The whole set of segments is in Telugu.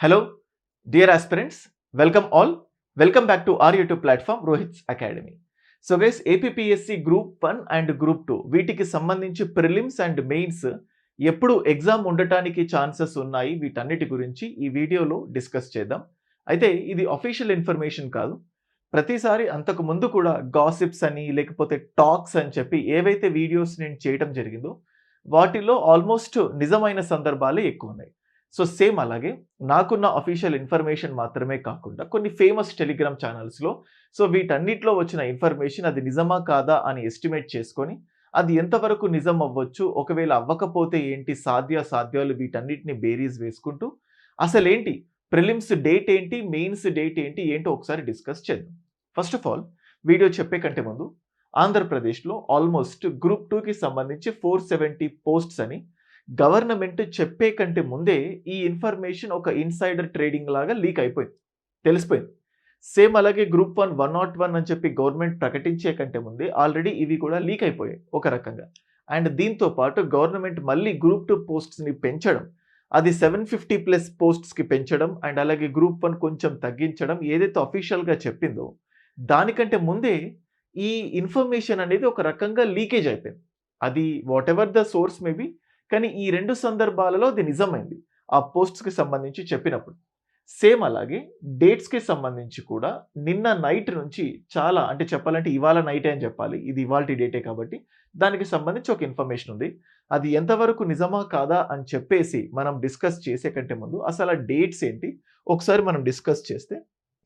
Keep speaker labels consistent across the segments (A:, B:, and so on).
A: Hello, dear aspirants. Welcome all. Welcome back to our YouTube platform, Rohit's Academy. So guys, APPSC Group 1 and Group 2 వీటికి సంబంధించి ప్రిలిమ్స్ అండ్ మెయిన్స్ ఎప్పుడు ఎగ్జామ్ ఉండటానికి ఛాన్సెస్ ఉన్నాయి వీటన్నిటి గురించి ఈ వీడియోలో డిస్కస్ చేద్దాం. అయితే ఇది అఫీషియల్ ఇన్ఫర్మేషన్ కాదు. ప్రతిసారి అంతకు ముందు కూడా గాసిప్స్ అని లేకపోతే టాక్స్ అని చెప్పి ఏవైతే వీడియోస్ నేను చేయడం జరిగిందో వాటిలో ఆల్మోస్ట్ నిజమైన సందర్భాలే ఎక్కువ ఉన్నాయి. సో సేమ్ అలాగే నాకున్న అఫీషియల్ ఇన్ఫర్మేషన్ మాత్రమే కాకుండా కొన్ని ఫేమస్ టెలిగ్రామ్ ఛానల్స్లో సో వీటన్నిటిలో వచ్చిన ఇన్ఫర్మేషన్ అది నిజమా కాదా అని ఎస్టిమేట్ చేసుకొని అది ఎంతవరకు నిజం అవ్వచ్చు, ఒకవేళ అవ్వకపోతే ఏంటి సాధ్యాలు వీటన్నిటిని బేరీస్ వేసుకుంటూ అసలేంటి ప్రిలిమ్స్ డేట్ ఏంటి, మెయిన్స్ డేట్ ఏంటి ఏంటో ఒకసారి డిస్కస్ చేద్దాం. ఫస్ట్ ఆఫ్ ఆల్ వీడియో చెప్పే కంటే ముందు ఆంధ్రప్రదేశ్లో ఆల్మోస్ట్ గ్రూప్ 2కి సంబంధించి 470 పోస్ట్స్ అని గవర్నమెంట్ చెప్పే కంటే ముందే ఈ ఇన్ఫర్మేషన్ ఒక ఇన్సైడర్ ట్రేడింగ్ లాగా లీక్ అయిపోయింది, తెలిసిపోయింది. సేమ్ అలాగే గ్రూప్ 1 101 అని చెప్పి గవర్నమెంట్ ప్రకటించే కంటే ముందే ఆల్రెడీ ఇవి కూడా లీక్ అయిపోయాయి ఒక రకంగా. అండ్ దీంతో పాటు గవర్నమెంట్ మళ్ళీ గ్రూప్ 2 పోస్ట్స్ని పెంచడం, అది 750+ పోస్ట్స్కి పెంచడం అండ్ అలాగే గ్రూప్ 1 కొంచెం తగ్గించడం ఏదైతే అఫీషియల్గా చెప్పిందో దానికంటే ముందే ఈ ఇన్ఫర్మేషన్ అనేది ఒక రకంగా లీకేజ్ అయిపోయింది. అది what ever the source maybe, కానీ ఈ రెండు సందర్భాలలో అది నిజమైంది ఆ పోస్ట్స్కి సంబంధించి చెప్పినప్పుడు. సేమ్ అలాగే డేట్స్కి సంబంధించి కూడా నిన్న నైట్ నుంచి చాలా, అంటే చెప్పాలంటే ఇవాళ నైటే అని చెప్పాలి, ఇది ఇవాళ డేటే కాబట్టి దానికి సంబంధించి ఒక ఇన్ఫర్మేషన్ ఉంది. అది ఎంతవరకు నిజమా కాదా అని చెప్పేసి మనం డిస్కస్ చేసే కంటే ముందు అసలు ఆ డేట్స్ ఏంటి ఒకసారి మనం డిస్కస్ చేస్తే,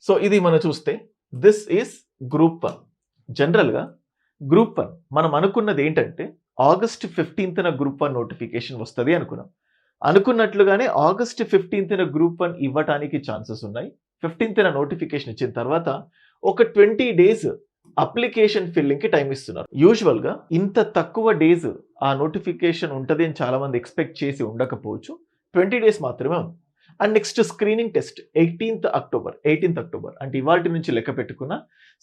A: సో ఇది మనం చూస్తే దిస్ ఈస్ గ్రూప్ 1. జనరల్గా గ్రూప్ 1 మనం అనుకున్నది ఏంటంటే ఆగస్ట్ 15న గ్రూప్ 1 నోటిఫికేషన్ వస్తుంది అనుకున్నట్లుగానే ఆగస్ట్ 15న గ్రూప్ 1 ఇవ్వటానికి ఛాన్సెస్ ఉన్నాయి. 15న నోటిఫికేషన్ ఇచ్చిన తర్వాత ఒక 20 డేస్ అప్లికేషన్ ఫిల్లింగ్కి టైం ఇస్తున్నారు. యూజువల్గా ఇంత తక్కువ డేస్ ఆ నోటిఫికేషన్ ఉంటుంది అని చాలామంది ఎక్స్పెక్ట్ చేసి ఉండకపోవచ్చు. 20 డేస్ మాత్రమే ఉంది. And next screening test 18th October అంటే ఇవాళ నుంచి లెక్క పెట్టుకున్న,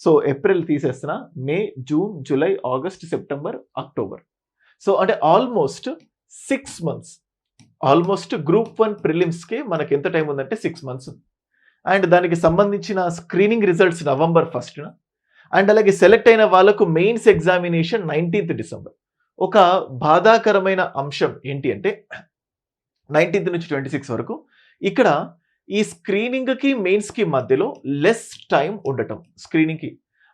A: సో ఏప్రిల్ తీసేస్తున్నా, May, June, July, August, September, October. So అంటే ఆల్మోస్ట్ 6 months. ఆల్మోస్ట్ గ్రూప్ 1 ప్రిలిమ్స్కి మనకి ఎంత టైం ఉందంటే 6 months ఉంది. అండ్ దానికి సంబంధించిన స్క్రీనింగ్ రిజల్ట్స్ నవంబర్ 1న అండ్ అలాగే సెలెక్ట్ అయిన వాళ్ళకు మెయిన్స్ ఎగ్జామినేషన్ 19th డిసెంబర్. ఒక బాధాకరమైన అంశం ఏంటి అంటే 19th నుంచి 26 వరకు ఇక్కడ ఈ స్క్రీనింగ్కి మెయిన్స్కి మధ్యలో లెస్ టైం ఉండటం స్క్రీనింగ్కి.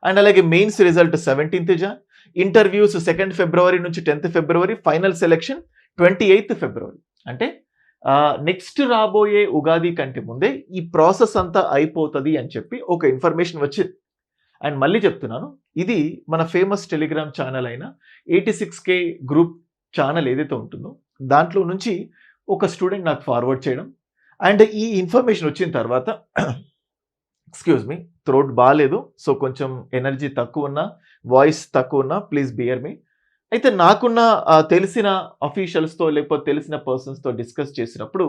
A: అండ్ అలాగే mains result 17th Jan, interviews 2nd February నుంచి 10th February, final selection 28th February. అంటే నెక్స్ట్ రాబోయే ఉగాది కంటే ముందే ఈ ప్రాసెస్ అంతా అయిపోతుంది అని చెప్పి ఒక ఇన్ఫర్మేషన్ వచ్చింది. అండ్ మళ్ళీ చెప్తున్నాను, ఇది మన ఫేమస్ టెలిగ్రామ్ ఛానల్ అయిన 86K గ్రూప్ ఛానల్ ఏదైతే ఉంటుందో దాంట్లో నుంచి ఒక స్టూడెంట్ నాకు ఫార్వర్డ్ చేయడం. అండ్ ఈ ఇన్ఫర్మేషన్ వచ్చిన తర్వాత ఎక్స్క్యూజ్ మీ, థ్రోట్ బాగాలేదు, సో కొంచెం ఎనర్జీ తక్కువ ఉన్నా, వాయిస్ తక్కువ ఉన్నా, ప్లీజ్ బియర్ మీ. అయితే నాకున్న తెలిసిన అఫీషియల్స్తో లేకపోతే తెలిసిన పర్సన్స్తో డిస్కస్ చేసినప్పుడు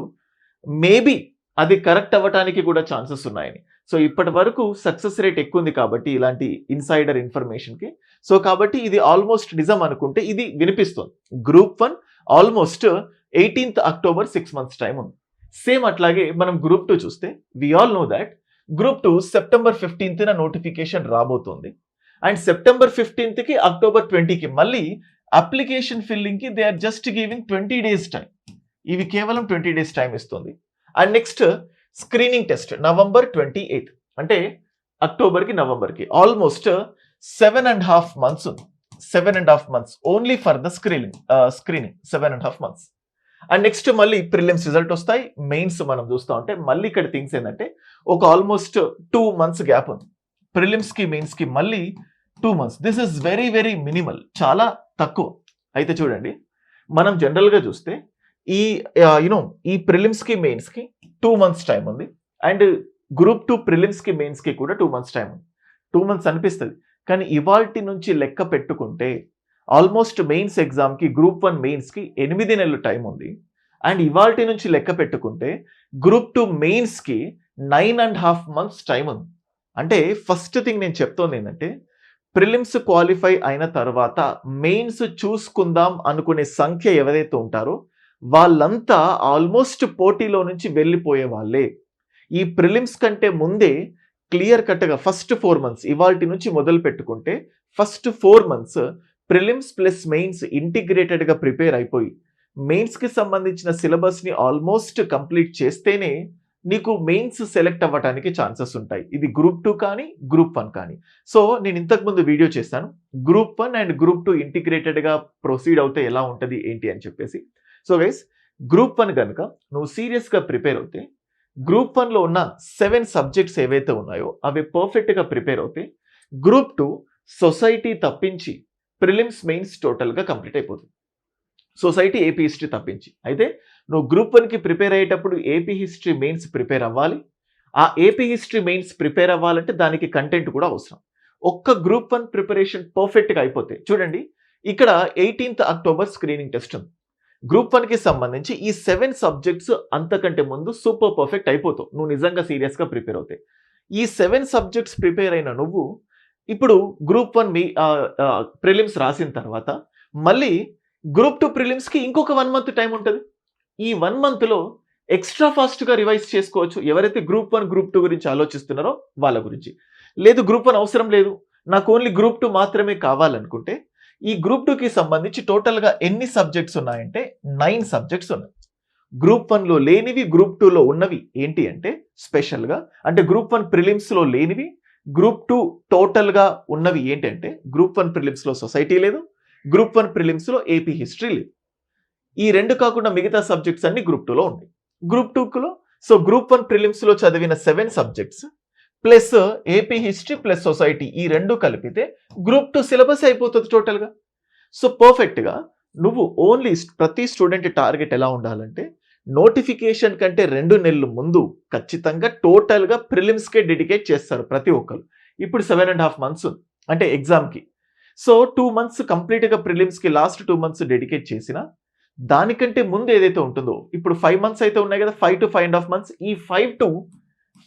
A: మేబీ అది కరెక్ట్ అవ్వటానికి కూడా ఛాన్సెస్ ఉన్నాయని. సో ఇప్పటి వరకు సక్సెస్ రేట్ ఎక్కువ ఉంది కాబట్టి ఇలాంటి ఇన్సైడర్ ఇన్ఫర్మేషన్కి, సో కాబట్టి ఇది ఆల్మోస్ట్ నిజం అనుకుంటే ఇది వినిపిస్తుంది. Group 1 almost 18th October 6 months time ఉంది. సేమ్ అట్లాగే మనం గ్రూప్ 2 చూస్తే we all know that group 2 September 15న నోటిఫికేషన్ రాబోతోంది. అండ్ September 15కి October 20కి మళ్ళీ అప్లికేషన్ ఫిల్లింగ్కి they are just giving 20 days time. ఇవి కేవలం 20 days టైం ఇస్తుంది. And next screening test November 28, అంటే అక్టోబర్కి నవంబర్కి ఆల్మోస్ట్ 7.5 months ఉంది. 7.5 months only for the screening 7.5 months. And next మళ్ళీ ప్రిలిమ్స్ రిజల్ట్ వస్తాయి, మెయిన్స్ మనం చూస్తూ ఉంటే మళ్ళీ ఇక్కడ థింగ్స్ ఏంటంటే ఒక ఆల్మోస్ట్ 2 months గ్యాప్ ఉంది. ప్రిలిమ్స్కి మెయిన్స్కి మళ్ళీ 2 months. This is very very minimal, చాలా తక్కువ. అయితే చూడండి, మనం జనరల్గా చూస్తే ఈ ప్రిలిమ్స్కి మెయిన్స్కి 2 months టైం ఉంది. అండ్ గ్రూప్ 2 ప్రిలిమ్స్కి మెయిన్స్కి కూడా 2 months టైం ఉంది. 2 months అనిపిస్తుంది, కానీ ఇవాల్టి నుంచి లెక్క పెట్టుకుంటే ఆల్మోస్ట్ మెయిన్స్ ఎగ్జామ్కి గ్రూప్ 1 మెయిన్స్కి 8 నెలలు టైం ఉంది. అండ్ ఇవాల్టి నుంచి లెక్క పెట్టుకుంటే గ్రూప్ 2 మెయిన్స్కి 9.5 months టైం ఉంది. అంటే ఫస్ట్ థింగ్ నేను చెప్తోంది ఏంటంటే ప్రిలిమ్స్ క్వాలిఫై అయిన తర్వాత మెయిన్స్ చూసుకుందాం అనుకునే సంఖ్య ఎవరైతే ఉంటారో వాళ్ళంతా ఆల్మోస్ట్ పోటీలో నుంచి వెళ్ళిపోయే వాళ్ళే. ఈ ప్రిలిమ్స్ కంటే ముందే క్లియర్ కట్గా ఫస్ట్ 4 మంత్స్ ఇవాల్టి నుంచి మొదలు పెట్టుకుంటే first 4 months prelims plus mains ఇంటిగ్రేటెడ్గా ప్రిపేర్ అయిపోయి మెయిన్స్కి సంబంధించిన సిలబస్ని ఆల్మోస్ట్ కంప్లీట్ చేస్తేనే నీకు మెయిన్స్ సెలెక్ట్ అవ్వడానికి ఛాన్సెస్ ఉంటాయి. ఇది గ్రూప్ 2 కానీ గ్రూప్ 1 కానీ. సో నేను ఇంతకుముందు వీడియో చేశాను గ్రూప్ 1 అండ్ గ్రూప్ 2 ఇంటిగ్రేటెడ్గా ప్రొసీడ్ అవుతే ఎలా ఉంటుంది ఏంటి అని చెప్పేసి. సో గైస్ గ్రూప్ 1 కనుక నువ్వు సీరియస్గా ప్రిపేర్ అవుతే గ్రూప్ 1లో ఉన్న 7 సబ్జెక్ట్స్ ఏవైతే ఉన్నాయో అవి పర్ఫెక్ట్గా ప్రిపేర్ అవుతే గ్రూప్ 2 సొసైటీ తప్పించి ప్రిలిమ్స్ మెయిన్స్ టోటల్గా కంప్లీట్ అయిపోతుంది. సొసైటీ ఏపీ హిస్టరీ తప్పించి. అయితే నువ్వు గ్రూప్ 1కి ప్రిపేర్ అయ్యేటప్పుడు ఏపీ హిస్టరీ మెయిన్స్ ప్రిపేర్ అవ్వాలి. ఆ ఏపీ హిస్టరీ మెయిన్స్ ప్రిపేర్ అవ్వాలంటే దానికి కంటెంట్ కూడా అవసరం. ఒక్క గ్రూప్ 1 ప్రిపరేషన్ పర్ఫెక్ట్గా అయిపోతే చూడండి ఇక్కడ 18th అక్టోబర్ స్క్రీనింగ్ టెస్ట్ ఉంది. గ్రూప్ 1కి సంబంధించి ఈ 7 సబ్జెక్ట్స్ అంతకంటే ముందు సూపర్ పర్ఫెక్ట్ అయిపోతావు నువ్వు నిజంగా సీరియస్గా ప్రిపేర్ అవుతాయి. ఈ 7 సబ్జెక్ట్స్ ప్రిపేర్ అయిన నువ్వు ఇప్పుడు గ్రూప్ 1 మీ ప్రిలిమ్స్ రాసిన తర్వాత మళ్ళీ గ్రూప్ 2 ప్రిలిమ్స్కి ఇంకొక 1 మంత్ టైం ఉంటుంది. ఈ 1 మంత్లో ఎక్స్ట్రా ఫాస్ట్గా రివైజ్ చేసుకోవచ్చు. ఎవరైతే గ్రూప్ 1 గ్రూప్ 2 గురించి ఆలోచిస్తున్నారో వాళ్ళ గురించి. లేదు గ్రూప్ 1 అవసరం లేదు నాకు ఓన్లీ గ్రూప్ 2 మాత్రమే కావాలనుకుంటే ఈ గ్రూప్ 2కి సంబంధించి టోటల్గా ఎన్ని సబ్జెక్ట్స్ ఉన్నాయంటే 9 సబ్జెక్ట్స్ ఉన్నాయి. గ్రూప్ 1లో లేనివి గ్రూప్ 2లో ఉన్నవి ఏంటి అంటే స్పెషల్గా అంటే గ్రూప్ 1 ప్రిలిమ్స్లో లేనివి గ్రూప్ 2 టోటల్గా ఉన్నవి ఏంటంటే గ్రూప్ 1 ప్రిలిమ్స్లో సొసైటీ లేదు, గ్రూప్ 1 ప్రిలిమ్స్లో ఏపీ హిస్టరీ లేదు. ఈ 2 కాకుండా మిగతా సబ్జెక్ట్స్ అన్ని గ్రూప్ 2లో ఉన్నాయి. గ్రూప్ 2లో సో గ్రూప్ 1 ప్రిలిమ్స్లో చదివిన 7 subjects plus AP history plus society ఈ 2 కలిపితే గ్రూప్ 2 సిలబస్ అయిపోతుంది టోటల్గా. సో పర్ఫెక్ట్గా నువ్వు ఓన్లీ ప్రతి స్టూడెంట్ టార్గెట్ ఎలా ఉండాలంటే నోటిఫికేషన్ కంటే 2 నెలలు ముందు ఖచ్చితంగా టోటల్గా ప్రిలిమ్స్కే డెడికేట్ చేస్తారు ప్రతి ఒక్కరు. ఇప్పుడు 7.5 మంత్స్ అంటే ఎగ్జామ్కి. సో 2 మంత్స్ కంప్లీట్గా ప్రిలిమ్స్కి లాస్ట్ 2 మంత్స్ డెడికేట్ చేసిన దానికంటే ముందు ఏదైతే ఉంటుందో ఇప్పుడు 5 మంత్స్ అయితే ఉన్నాయి కదా 5 to 5.5 మంత్స్ ఈ 5 to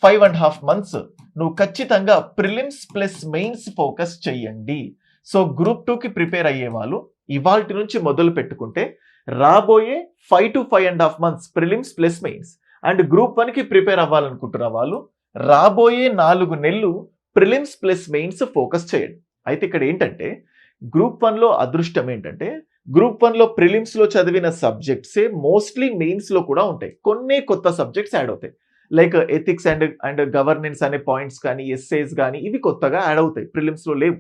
A: 5.5 మంత్స్ నువ్వు ఖచ్చితంగా ప్రిలిమ్స్ ప్లస్ మెయిన్స్ ఫోకస్ చెయ్యండి. సో గ్రూప్ 2కి ప్రిపేర్ అయ్యే వాళ్ళు ఇవాల్టి నుంచి మొదలు పెట్టుకుంటే రాబోయే 5 to 5.5 months prelims plus mains and group 1కి ప్రిపేర్ అవ్వాలనుకుంటున్న వాళ్ళు రాబోయే 4 నెలలు ప్రిలిమ్స్ ప్లస్ మెయిన్స్ ఫోకస్ చేయండి. అయితే ఇక్కడ ఏంటంటే గ్రూప్ 1లో అదృష్టం ఏంటంటే గ్రూప్ 1లో ప్రిలిమ్స్లో చదివిన సబ్జెక్ట్సే మోస్ట్లీ మెయిన్స్లో కూడా ఉంటాయి. కొన్ని కొత్త సబ్జెక్ట్స్ యాడ్ అవుతాయి లైక్ ఎథిక్స్ అండ్ గవర్నెన్స్ అనే పాయింట్స్ కానీ ఎస్సేస్ కానీ ఇవి కొత్తగా యాడ్ అవుతాయి ప్రిలిమ్స్లో లేవు.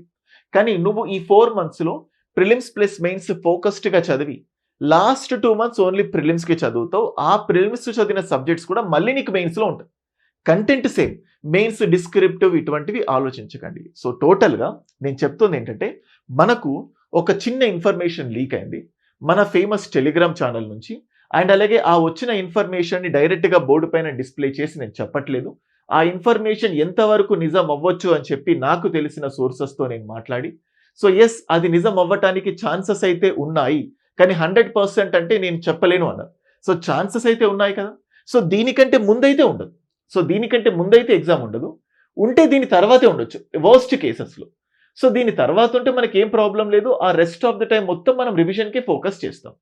A: కానీ నువ్వు ఈ 4 మంత్స్లో ప్రిలిమ్స్ ప్లస్ మెయిన్స్ ఫోకస్డ్గా చదివి లాస్ట్ 2 మంత్స్ ఓన్లీ ప్రిలిమ్స్కి చదువుతావు. ఆ ప్రిలిమ్స్ చదివిన సబ్జెక్ట్స్ కూడా మళ్ళీ నీకు మెయిన్స్లో ఉంటాయి. కంటెంట్ సేమ్, మెయిన్స్ డిస్క్రిప్టివ్ ఇటువంటివి ఆలోచించకండి. సో టోటల్గా నేను చెప్తుంది ఏంటంటే మనకు ఒక చిన్న ఇన్ఫర్మేషన్ లీక్ అయింది మన ఫేమస్ టెలిగ్రామ్ ఛానల్ నుంచి అండ్ అలాగే ఆ వచ్చిన ఇన్ఫర్మేషన్ని డైరెక్ట్గా బోర్డు పైన డిస్ప్లే చేసి నేను చెప్పట్లేదు. ఆ ఇన్ఫర్మేషన్ ఎంతవరకు నిజం అవ్వచ్చు అని చెప్పి నాకు తెలిసిన సోర్సెస్తో నేను మాట్లాడి సో ఎస్ అది నిజం అవ్వటానికి ఛాన్సెస్ అయితే ఉన్నాయి కానీ 100% అంటే నేను చెప్పలేను అన్నారు. సో ఛాన్సెస్ అయితే ఉన్నాయి కదా. సో దీనికంటే ముందైతే ఉండదు. సో దీనికంటే ముందైతే ఎగ్జామ్ ఉండదు, ఉంటే దీని తర్వాతే ఉండొచ్చు వర్స్ట్ కేసెస్లో. సో దీని తర్వాత ఉంటే మనకి ఏం ప్రాబ్లం లేదు. ఆ రెస్ట్ ఆఫ్ ద టైం మొత్తం మనం రివిజన్కి ఫోకస్ చేస్తాం.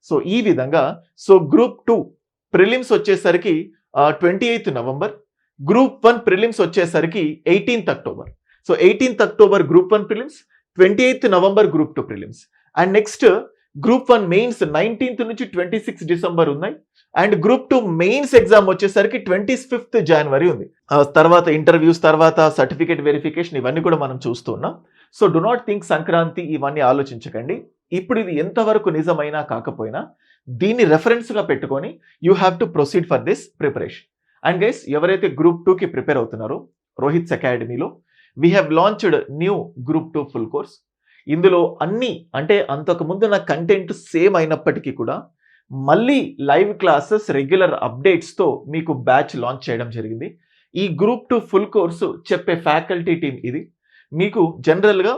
A: సో ఈ విధంగా సో గ్రూప్ 2 ప్రిలిమ్స్ వచ్చేసరికి 28th నవంబర్, గ్రూప్ 1 ప్రిలిమ్స్ వచ్చేసరికి 18th October. So 18th October group 1 prelims, 28th November group 2 prelims and next group 1 mains 19th నుంచి 26 డిసెంబర్ ఉన్నాయి అండ్ గ్రూప్ 2 మెయిన్స్ ఎగ్జామ్ వచ్చేసరికి 25th జనవరి ఉంది. తర్వాత ఇంటర్వ్యూస్, తర్వాత సర్టిఫికేట్ వెరిఫికేషన్ ఇవన్నీ కూడా మనం చూస్తున్నాం. So do not think Sankranti ఇవన్నీ ఆలోచించకండి. ఇప్పుడు ఇది ఎంతవరకు నిజమైనా కాకపోయినా దీన్ని రెఫరెన్స్గా పెట్టుకొని you have to proceed for this preparation. And guys ఎవరైతే గ్రూప్ 2కి ప్రిపేర్ అవుతున్నారో రోహిత్స్ అకాడమీలో we have launched new group 2 full course. ఇందులో అన్ని అంటే అంతకుముందు నా కంటెంట్ సేమ్ అయినప్పటికీ కూడా మళ్ళీ లైవ్ క్లాసెస్ రెగ్యులర్ అప్డేట్స్తో మీకు బ్యాచ్ లాంచ్ చేయడం జరిగింది. ఈ గ్రూప్ 2 ఫుల్ కోర్సు చెప్పే ఫ్యాకల్టీ టీమ్ ఇది. మీకు జనరల్గా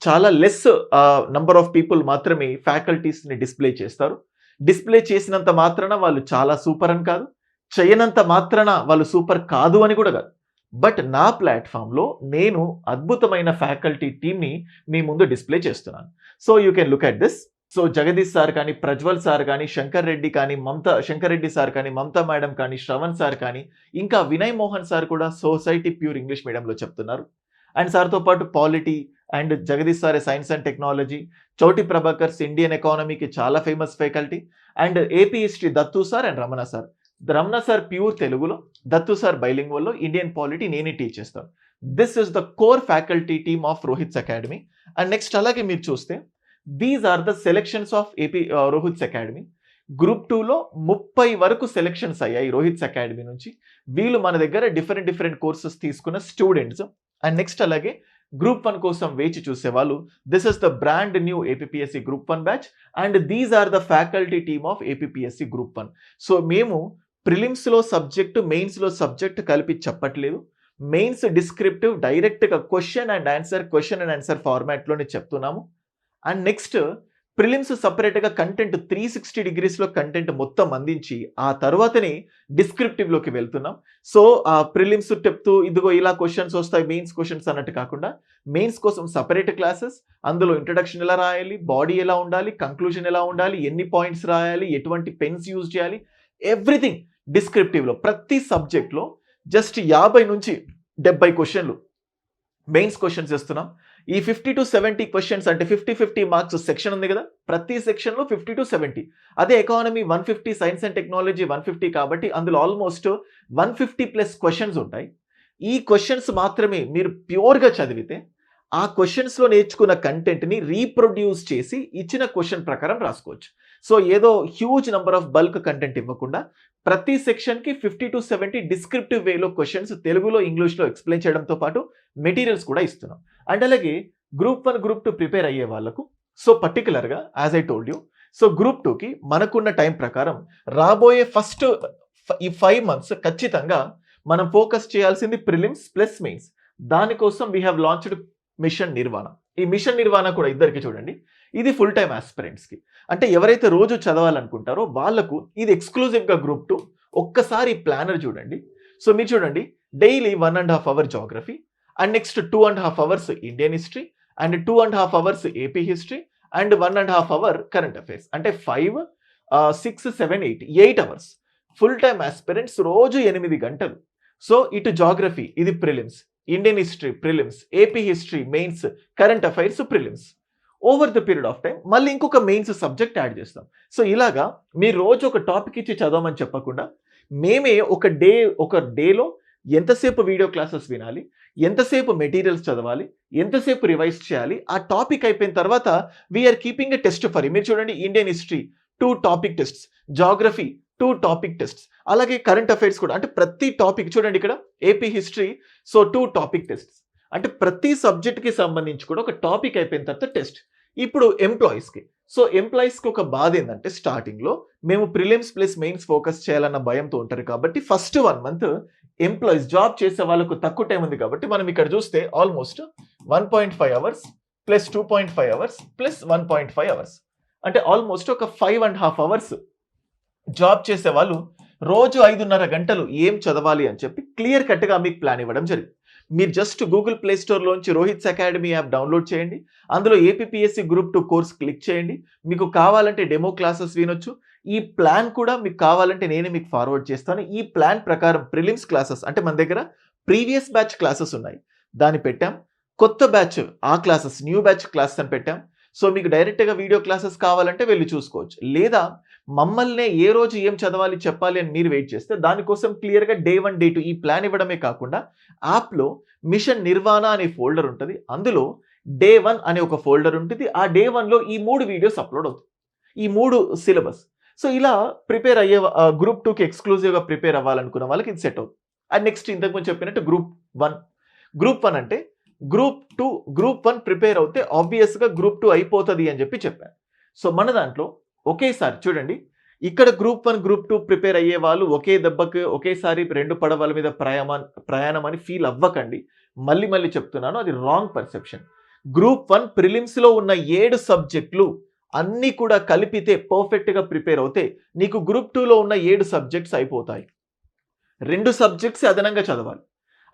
A: చాలా లెస్ నంబర్ ఆఫ్ పీపుల్ మాత్రమే ఫ్యాకల్టీస్ని డిస్ప్లే చేస్తారు. డిస్ప్లే చేసినంత మాత్రాన వాళ్ళు చాలా సూపర్ అని కాదు, చేయనంత మాత్రాన వాళ్ళు సూపర్ కాదు అని కూడా కాదు. బట్ నా ప్లాట్ఫామ్లో నేను అద్భుతమైన ఫ్యాకల్టీ టీమ్ని మీ ముందు డిస్ప్లే చేస్తున్నాను. So you can look at this. So Jagadish sir కానీ, ప్రజ్వల్ సార్ కానీ, శంకర్ రెడ్డి సార్ కానీ, మమతా మేడం కానీ, శ్రవణ్ సార్ కానీ, ఇంకా వినయ్ మోహన్ సార్ కూడా సొసైటీ ప్యూర్ ఇంగ్లీష్ మీడియంలో చెప్తున్నారు. అండ్ సార్తో పాటు polity and Jagadish sir science and technology, Chouti Prabhakar's Indian ఎకానమీకి చాలా famous faculty, and AP history Dattu sir and Ramana sir. Ramana sir pure తెలుగులో, దత్తు సార్ బైలింగ్వల్లో, ఇండియన్ పాలిటీ నేనే టీచ్ చేస్తాను. This is the core faculty team of Rohit's academy. And next అలాగే మీరు చూస్తే these are the selections of AP Rohit's academy. Group 2లో 30 వరకు సెలెక్షన్స్ అయ్యాయి రోహిత్స్ అకాడమీ నుంచి. వీళ్ళు మన దగ్గర డిఫరెంట్ కోర్సెస్ తీసుకున్న స్టూడెంట్స్. అండ్ నెక్స్ట్ అలాగే గ్రూప్ 1 కోసం వేచి చూసేవాళ్ళు. This is the brand new APSC group 1 batch and these are the faculty team of APSC group 1. So మేము ప్రిలిమ్స్లో సబ్జెక్ట్, మెయిన్స్లో సబ్జెక్ట్ కలిపి చెప్పట్లేదు. మెయిన్స్ డిస్క్రిప్టివ్ డైరెక్ట్గా క్వశ్చన్ అండ్ ఆన్సర్ ఫార్మాట్లోనే చెప్తున్నాము. అండ్ నెక్స్ట్ ప్రిలిమ్స్ సపరేట్గా కంటెంట్ 360 డిగ్రీస్లో కంటెంట్ మొత్తం అందించి ఆ తర్వాతనే డిస్క్రిప్టివ్లోకి వెళ్తున్నాం. సో ఆ ప్రిలిమ్స్ చెప్తూ ఇదిగో ఇలా క్వశ్చన్స్ వస్తాయి, మెయిన్స్ క్వశ్చన్స్ అన్నట్టు కాకుండా మెయిన్స్ కోసం సపరేట్ క్లాసెస్, అందులో ఇంట్రడక్షన్ ఎలా రాయాలి, బాడీ ఎలా ఉండాలి, కంక్లూజన్ ఎలా ఉండాలి, ఎన్ని పాయింట్స్ రాయాలి, ఎటువంటి పెన్స్ యూజ్ చేయాలి, ఎవ్రీథింగ్ డిస్క్రిప్టివ్లో. ప్రతి సబ్జెక్ట్లో జస్ట్ 50 నుంచి 70 క్వశ్చన్లు మెయిన్స్ క్వశ్చన్స్ ఇస్తున్నాం. ఈ 50 to 70 క్వశ్చన్స్ అంటే 50-50 మార్క్స్ సెక్షన్ ఉంది కదా, ప్రతి సెక్షన్లో 50 to 70. అదే ఎకానమీ 150, సైన్స్ అండ్ టెక్నాలజీ 150 కాబట్టి అందులో ఆల్మోస్ట్ 150+ క్వశ్చన్స్ ఉంటాయి. ఈ క్వశ్చన్స్ మాత్రమే మీరు ప్యూర్గా చదివితే ఆ క్వశ్చన్స్లో నేర్చుకున్న కంటెంట్ని రీప్రొడ్యూస్ చేసి ఇచ్చిన క్వశ్చన్ ప్రకారం రాసుకోవచ్చు. సో ఏదో huge number of bulk content ఇవ్వకుండా ప్రతి సెక్షన్కి 50 to 70 డిస్క్రిప్టివ్ వేలో క్వశ్చన్స్ తెలుగులో, ఇంగ్లీష్లో ఎక్స్ప్లెయిన్ చేయడంతో పాటు మెటీరియల్స్ కూడా ఇస్తున్నాం. అండ్ అలాగే గ్రూప్ 1, గ్రూప్ 2 ప్రిపేర్ అయ్యే వాళ్ళకు సో పర్టికులర్గా as I told you, so group 2కి మనకున్న టైం ప్రకారం రాబోయే ఫస్ట్ ఈ 5 months ఖచ్చితంగా మనం ఫోకస్ చేయాల్సింది ప్రిలిమ్స్ ప్లస్ మెయిన్స్. దానికోసం వీ హ్యావ్ లాంచ్డ్ మిషన్ నిర్వాణ. ఈ మిషన్ నిర్వాణ కూడా ఇద్దరికి చూడండి, ఇది ఫుల్ టైమ్ ఆస్పిరెంట్స్కి, అంటే ఎవరైతే రోజు చదవాలనుకుంటారో వాళ్ళకు ఇది ఎక్స్క్లూజివ్గా గ్రూప్ 2. ఒక్కసారి ప్లానర్ చూడండి. సో మీరు చూడండి, daily 1.5 hours geography, and next 2.5 hours Indian history, and 2.5 hours AP history, and 1.5 hour current affairs. అంటే 5, 6, 7, 8 hours ఫుల్ టైమ్ ఆస్పిరెంట్స్ రోజు 8 గంటలు. సో ఇటు జాగ్రఫీ ఇది prelims, Indian history prelims, AP history mains, current affairs prelims. Over the period of time మళ్ళీ ఇంకొక మెయిన్స్ సబ్జెక్ట్ యాడ్ చేస్తాం. సో ఇలాగా మీరు రోజు ఒక టాపిక్ ఇచ్చి చదవమని చెప్పకుండా మేమే ఒక డేలో ఎంతసేపు వీడియో క్లాసెస్ వినాలి, ఎంతసేపు మెటీరియల్స్ చదవాలి, ఎంతసేపు రివైజ్ చేయాలి, ఆ టాపిక్ అయిపోయిన తర్వాత we're keeping a test for. మీరు చూడండి, Indian history 2 topic tests, geography 2 topic tests, అలాగే కరెంట్ అఫైర్స్ కూడా. అంటే ప్రతి టాపిక్ చూడండి, ఇక్కడ AP history so 2 topic tests. అంటే ప్రతి సబ్జెక్ట్కి సంబంధించి కూడా ఒక టాపిక్ అయిపోయిన తర్వాత టెస్ట్. ఇప్పుడు ఎంప్లాయీస్కి, సో ఎంప్లాయీస్కి ఒక బాధ ఏంటంటే స్టార్టింగ్లో మేము ప్రిలిమ్స్ ప్లస్ మెయిన్స్ ఫోకస్ చేయాలన్న భయంతో ఉంటారు కాబట్టి ఫస్ట్ 1 month ఎంప్లాయీస్ జాబ్ చేసే వాళ్ళకు తక్కువ టైం ఉంది కాబట్టి మనం ఇక్కడ చూస్తే almost 1.5 hours plus 2.5 hours plus 1.5 hours అంటే ఆల్మోస్ట్ ఒక 5.5 hours జాబ్ చేసే వాళ్ళు రోజు 5.5 గంటలు ఏం చదవాలి అని చెప్పి క్లియర్ కట్గా మీకు ప్లాన్ ఇవ్వడం జరిగింది. మీరు జస్ట్ గూగుల్ ప్లే స్టోర్లోంచి రోహిత్స్ అకాడమీ యాప్ డౌన్లోడ్ చేయండి, అందులో ఏపీఎస్సి గ్రూప్ 2 కోర్స్ క్లిక్ చేయండి. మీకు కావాలంటే డెమో క్లాసెస్ వినొచ్చు. ఈ ప్లాన్ కూడా మీకు కావాలంటే నేనే మీకు ఫార్వర్డ్ చేస్తాను. ఈ ప్లాన్ ప్రకారం ప్రిలిమ్స్ క్లాసెస్ అంటే మన దగ్గర ప్రీవియస్ బ్యాచ్ క్లాసెస్ ఉన్నాయి, దాన్ని పెట్టాం. కొత్త బ్యాచ్ ఆ క్లాసెస్ న్యూ బ్యాచ్ క్లాసెస్ అని పెట్టాం. సో మీకు డైరెక్ట్గా వీడియో క్లాసెస్ కావాలంటే వెళ్ళి చూసుకోవచ్చు. లేదా మమ్మల్నే ఏ రోజు ఏం చదవాలి చెప్పాలి అని మీరు వెయిట్ చేస్తే దానికోసం క్లియర్గా Day 1, Day 2 ఈ ప్లాన్ ఇవ్వడమే కాకుండా యాప్లో మిషన్ నిర్వాణ అనే ఫోల్డర్ ఉంటుంది, అందులో Day 1 అనే ఒక ఫోల్డర్ ఉంటుంది. ఆ Day 1లో ఈ 3 వీడియోస్ అప్లోడ్ అవుతాయి, ఈ 3 సిలబస్. సో ఇలా ప్రిపేర్ అయ్యే గ్రూప్ 2కి ఎక్స్క్లూజివ్గా ప్రిపేర్ అవ్వాలనుకున్న వాళ్ళకి ఇది సెట్ అవుతుంది. అండ్ నెక్స్ట్ ఇంతకుముందు చెప్పినట్టు గ్రూప్ 1 అంటే గ్రూప్ 1 ప్రిపేర్ అవుతే ఆబ్వియస్గా గ్రూప్ 2 అయిపోతుంది అని చెప్పాను. సో మన దాంట్లో ఒకేసారి చూడండి, ఇక్కడ గ్రూప్ 1, గ్రూప్ 2 ప్రిపేర్ అయ్యే వాళ్ళు ఒకే దెబ్బకి ఒకేసారి 2 పడవల మీద ప్రయాణం అని ఫీల్ అవ్వకండి. మళ్ళీ చెప్తున్నాను, అది రాంగ్ పర్సెప్షన్. గ్రూప్ 1 ప్రిలిమ్స్లో ఉన్న 7 సబ్జెక్టులు అన్నీ కూడా కలిపితే పర్ఫెక్ట్గా ప్రిపేర్ అవుతే నీకు గ్రూప్ 2లో ఉన్న 7 సబ్జెక్ట్స్ అయిపోతాయి. 2 సబ్జెక్ట్స్ అదనంగా చదవాలి.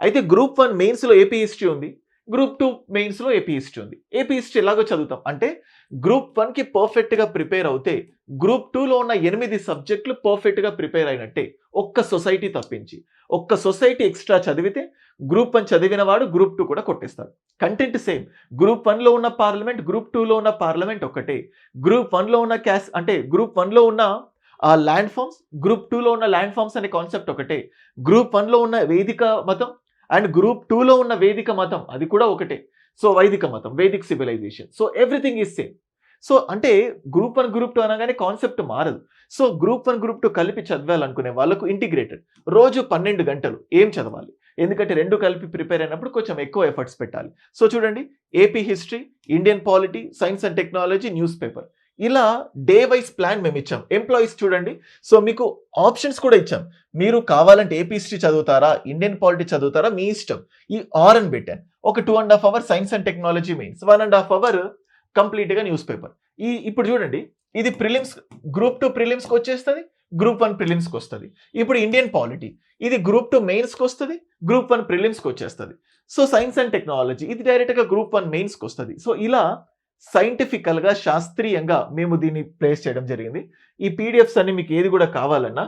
A: అయితే గ్రూప్ 1 మెయిన్స్లో ఏపీ హిస్టరీ ఉంది, గ్రూప్ 2 మెయిన్స్లో ఏపీ హిస్టరీ ఉంది. ఏపీ హిస్టరీ ఎలాగో చదువుతాం అంటే గ్రూప్ 1కి పర్ఫెక్ట్గా ప్రిపేర్ అవుతే గ్రూప్ 2లో ఉన్న 8 సబ్జెక్టులు పర్ఫెక్ట్గా ప్రిపేర్ అయినట్టే, ఒక్క సొసైటీ తప్పించి. ఒక్క సొసైటీ ఎక్స్ట్రా చదివితే గ్రూప్ 1 చదివిన వాడు గ్రూప్ 2 కూడా కొట్టేస్తాడు. Content same. గ్రూప్ 1లో ఉన్న పార్లమెంట్, గ్రూప్ 2లో ఉన్న పార్లమెంట్ ఒకటే. గ్రూప్ 1లో ఉన్న గ్రూప్ 1లో ఉన్న ల్యాండ్ ఫార్మ్స్, గ్రూప్ 2లో ఉన్న ల్యాండ్ ఫార్మ్స్ అనే కాన్సెప్ట్ ఒకటే. గ్రూప్ 1లో ఉన్న వేదిక మతం అండ్ గ్రూప్ 2లో ఉన్న వేదిక మతం అది కూడా ఒకటే. సో వైదిక మతం, Vedic civilization. So everything is same. So అంటే గ్రూప్ 1 గ్రూప్ 2 అనగానే కాన్సెప్ట్ మారదు. సో గ్రూప్ 1 గ్రూప్ 2 కలిపి చదవాలనుకునే వాళ్ళకు ఇంటిగ్రేటెడ్. రోజు 12 గంటలు ఏం చదవాలి? ఎందుకంటే 2 కలిపి ప్రిపేర్ అయినప్పుడు కొంచెం ఎక్కువ ఎఫర్ట్స్ పెట్టాలి. సో చూడండి, AP history, Indian polity, science and technology, news paper, ఇలా డే వైజ్ ప్లాన్ మేము ఇచ్చాం. ఎంప్లాయీస్ చూడండి, సో మీకు ఆప్షన్స్ కూడా ఇచ్చాం. మీరు కావాలంటే ఏపీ హిస్టరీ చదువుతారా, ఇండియన్ పాలిటీ చదువుతారా, మీ ఇష్టం. ఈ ఆర్ అని పెట్టాను. ఒక 2.5 hour science and technology mains, 1.5 hour కంప్లీట్గా న్యూస్ పేపర్. ఇప్పుడు చూడండి, ఇది ప్రిలిమ్స్, గ్రూప్ 2 ప్రిలిమ్స్కి వచ్చేస్తుంది, గ్రూప్ 1 ప్రిలిమ్స్కి వస్తుంది. ఇప్పుడు ఇండియన్ పాలిటీ, ఇది గ్రూప్ 2 మెయిన్స్కి వస్తుంది, గ్రూప్ 1 ప్రిలిమ్స్కి వచ్చేస్తుంది. సో సైన్స్ అండ్ టెక్నాలజీ, ఇది డైరెక్ట్గా గ్రూప్ 1 మెయిన్స్కి వస్తుంది. సో ఇలా సైంటిఫికల్గా, శాస్త్రీయంగా మేము దీన్ని ప్లేస్ చేయడం జరిగింది. ఈ పీడిఎఫ్స్ అన్ని మీకు ఏది కూడా కావాలన్నా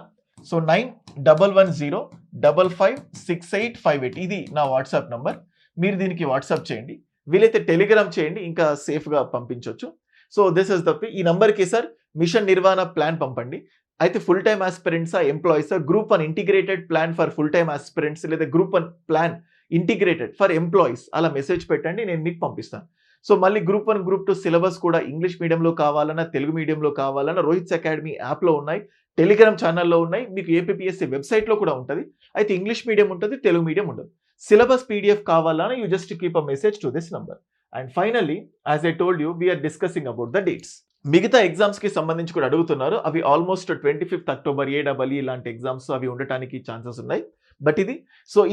A: సో 9110556858 ఇది నా వాట్సాప్ నంబర్. మీరు దీనికి వాట్సాప్ చేయండి, వీలైతే టెలిగ్రామ్ చేయండి, ఇంకా సేఫ్గా పంపించవచ్చు. సో దిస్ ఇస్ ద ఈ నంబర్కి సార్ మిషన్ నిర్వహణ ప్లాన్ పంపండి. అయితే ఫుల్ టైమ్ ఆస్పిరెంట్సా, ఎంప్లాయీసా, group 1 integrated plan for full time aspirants, లేదా group 1 plan integrated for employees, అలా మెసేజ్ పెట్టండి, నేను మీకు పంపిస్తాను. సో మళ్ళీ గ్రూప్ 1 గ్రూప్ 2 సిలబస్ కూడా ఇంగ్లీష్ మీడియంలో కావాలన్నా, తెలుగు మీడియంలో కావాలన్నా రోహిత్స్ అకాడమీ యాప్లో ఉన్నాయి, టెలిగ్రామ్ ఛానల్లో ఉన్నాయి, మీకు ఏపీఎస్సీ వెబ్సైట్లో కూడా ఉంటుంది. అయితే ఇంగ్లీష్ మీడియం ఉంటుంది, తెలుగు మీడియం ఉండదు. సిలబస్ పీడిఎఫ్ కావాలన్నా you just keep a message to this number. And finally, as I told you, we're discussing about the dates. మిగతా ఎగ్జామ్స్కి సంబంధించి కూడా అడుగుతున్నారు. అవి ఆల్మోస్ట్ 25th అక్టోబర్ ఏడబ్ల్యూ ఇలాంటి ఎగ్జామ్స్ అవి ఉండటానికి ఛాన్సెస్ ఉన్నాయి. బట్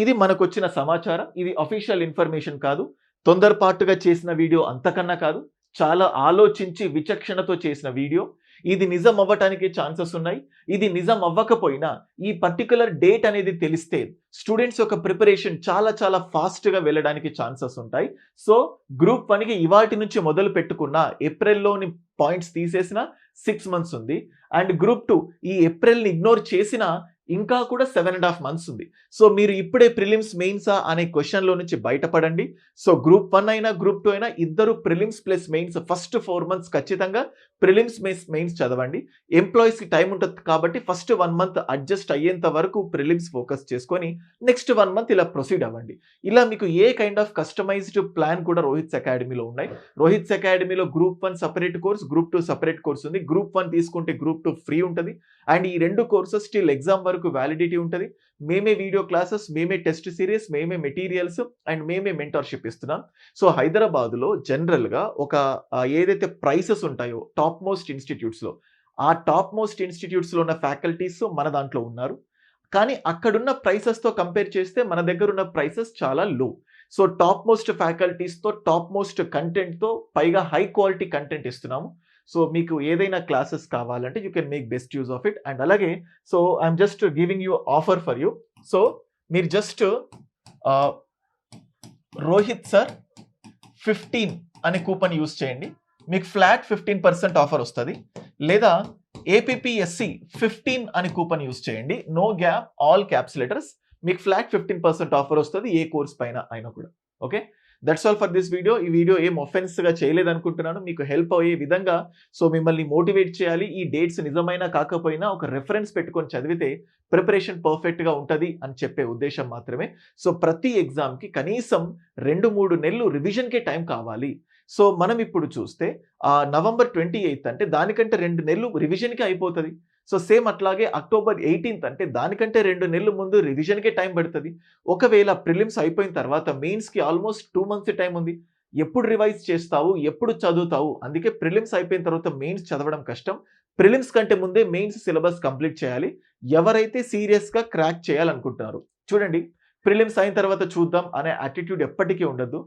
A: ఇది మనకు వచ్చిన సమాచారం, ఇది అఫీషియల్ ఇన్ఫర్మేషన్ కాదు, తొందరపాటుగా చేసిన వీడియో అంతకన్నా కాదు, చాలా ఆలోచించి విచక్షణతో చేసిన వీడియో. ఇది నిజం అవ్వటానికి ఛాన్సెస్ ఉన్నాయి. ఇది నిజం అవ్వకపోయినా ఈ పర్టికులర్ డేట్ అనేది తెలిస్తే స్టూడెంట్స్ యొక్క ప్రిపరేషన్ చాలా చాలా ఫాస్ట్గా వెళ్ళడానికి ఛాన్సెస్ ఉంటాయి. సో గ్రూప్ 1కి ఇవాటి నుంచి మొదలు పెట్టుకున్న ఏప్రిల్లోని పాయింట్స్ తీసేసిన 6 months ఉంది. అండ్ గ్రూప్ 2 ఈ ఏప్రిల్ని ఇగ్నోర్ చేసిన ఇంకా కూడా 7.5 months ఉంది. సో మీరు ఇప్పుడే ప్రిలిమ్స్ మెయిన్సా అనే క్వశ్చన్లో నుంచి బయటపడండి. సో గ్రూప్ 1 అయినా గ్రూప్ 2 అయినా ఇద్దరు prelims plus mains first 4 months ఖచ్చితంగా ప్రిలిమ్స్ మెయిన్స్ చదవండి. ఎంప్లాయీస్కి టైం ఉంటుంది కాబట్టి ఫస్ట్ 1 month అడ్జస్ట్ అయ్యేంత వరకు ప్రిలిమ్స్ ఫోకస్ చేసుకొని నెక్స్ట్ 1 month ఇలా ప్రొసీడ్ అవ్వండి. ఇలా మీకు ఏ కైండ్ ఆఫ్ కస్టమైజ్డ్ ప్లాన్ కూడా రోహిత్స్ అకాడమీలో ఉన్నాయి. రోహిత్స్ అకాడమీలో group 1 separate course, group 2 separate course ఉంది. గ్రూప్ 1 తీసుకుంటే గ్రూప్ 2 ఫ్రీ ఉంటుంది. అండ్ ఈ 2 కోర్సెస్ స్టిల్ ఎగ్జామ్ వరకు వ్యాలిడిటీ ఉంటుంది. మేమే వీడియో క్లాసెస్, మేమే టెస్ట్ సిరీస్, మేమే మెటీరియల్స్ అండ్ మేమే మెంటర్షిప్ ఇస్తున్నాం. సో హైదరాబాద్లో జనరల్గా ఒక ఏదైతే ప్రైసెస్ ఉంటాయో టాప్ మోస్ట్ ఇన్స్టిట్యూట్స్లో, ఆ టాప్ మోస్ట్ ఇన్స్టిట్యూట్స్లో ఉన్న ఫ్యాకల్టీస్ మన దాంట్లో ఉన్నారు. కానీ అక్కడున్న ప్రైసెస్తో కంపేర్ చేస్తే మన దగ్గర ఉన్న ప్రైసెస్ చాలా లో. సో టాప్ మోస్ట్ ఫ్యాకల్టీస్తో, టాప్ మోస్ట్ కంటెంట్తో, పైగా హై క్వాలిటీ కంటెంట్ ఇస్తున్నాము. సో మీకు ఏదైనా క్లాసెస్ కావాలంటే you can make best use of it. And అలాగే so I'm just giving you offer for you. So మీరు జస్ట్ రోహిత్ సార్ 15 అనే కూపన్ యూజ్ చేయండి, మీకు ఫ్లాట్ 15% ఆఫర్ వస్తుంది. లేదా ఏపీఎస్సీ 15 అనే కూపన్ యూజ్ చేయండి, no gap, all caps letters, మీకు ఫ్లాట్ 15% ఆఫర్ వస్తుంది ఏ కోర్స్ పైన అయినా కూడా. Okay, that's all for this video. ఈ వీడియో ఏం ఒఫెన్స్గా చేయలేదు అనుకుంటున్నాను, మీకు హెల్ప్ అయ్యే విధంగా సో మిమ్మల్ని మోటివేట్ చేయాలి. ఈ డేట్స్ నిజమైనా కాకపోయినా ఒక రెఫరెన్స్ పెట్టుకొని చదివితే ప్రిపరేషన్ పర్ఫెక్ట్గా ఉంటుంది అని చెప్పే ఉద్దేశం మాత్రమే. సో ప్రతి ఎగ్జామ్కి కనీసం 2-3 నెలలు రివిజన్కే టైం కావాలి. సో మనం ఇప్పుడు చూస్తే November 28th అంటే దానికంటే 2 నెలలు రివిజన్కి అయిపోతుంది. సో సేమ్ అట్లాగే October 18th అంటే దానికంటే 2 నెలలు ముందు రివిజన్కే టైం పడుతుంది. ఒకవేళ ప్రిలిమ్స్ అయిపోయిన తర్వాత మెయిన్స్కి ఆల్మోస్ట్ 2 months టైం ఉంది. ఎప్పుడు రివైజ్ చేస్తావు, ఎప్పుడు చదువుతావు? అందుకే ప్రిలిమ్స్ అయిపోయిన తర్వాత మెయిన్స్ చదవడం కష్టం. ప్రిలిమ్స్ కంటే ముందే మెయిన్స్ సిలబస్ కంప్లీట్ చేయాలి ఎవరైతే సీరియస్గా క్రాక్ చేయాలనుకుంటున్నారు. చూడండి, ప్రిలిమ్స్ అయిన తర్వాత చూద్దాం అనే యాటిట్యూడ్ ఎప్పటికీ ఉండదు.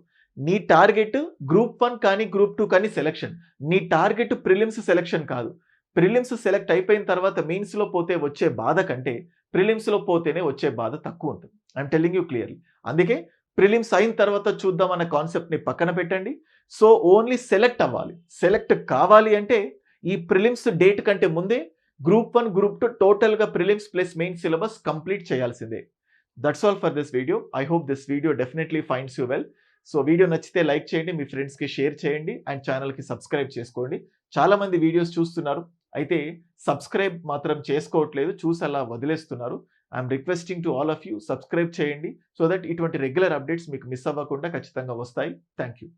A: నీ టార్గెట్ గ్రూప్ 1 కానీ గ్రూప్ 2 కానీ సెలెక్షన్. నీ టార్గెట్ ప్రిలిమ్స్ సెలెక్షన్ కాదు. ప్రిలిమ్స్ సెలెక్ట్ అయిపోయిన తర్వాత మెయిన్స్లో పోతే వచ్చే బాధ కంటే ప్రిలిమ్స్లో పోతేనే వచ్చే బాధ తక్కువ ఉంటుంది. I'm telling you clearly. అందుకే ప్రిలిమ్స్ అయిన తర్వాత చూద్దాం అన్న కాన్సెప్ట్ని పక్కన పెట్టండి. సో ఓన్లీ సెలెక్ట్ అవ్వాలి. సెలెక్ట్ కావాలి అంటే ఈ ప్రిలిమ్స్ డేట్ కంటే ముందే గ్రూప్ 1, గ్రూప్ 2 టోటల్‌గా prelims plus main syllabus complete చేయాల్సిందే. That's all for this video. I hope this video definitely finds you well. So video నచ్చితే లైక్ చేయండి, మీ ఫ్రెండ్స్‌కి షేర్ చేయండి అండ్ ఛానల్‌కి సబ్స్క్రైబ్ చేసుకోండి. చాలామంది వీడియోస్ చూస్తున్నారు. అయితే సబ్స్క్రైబ్ మాత్రం చేసుకోవట్లేదు. చూసి అలా వదిలేస్తున్నారు. I'm requesting to all of you subscribe చేయండి. సో దట్ ఇటువంటి రెగ్యులర్ అప్డేట్స్ మీకు మిస్ అవ్వకుండా ఖచ్చితంగా వస్తాయి. Thank you.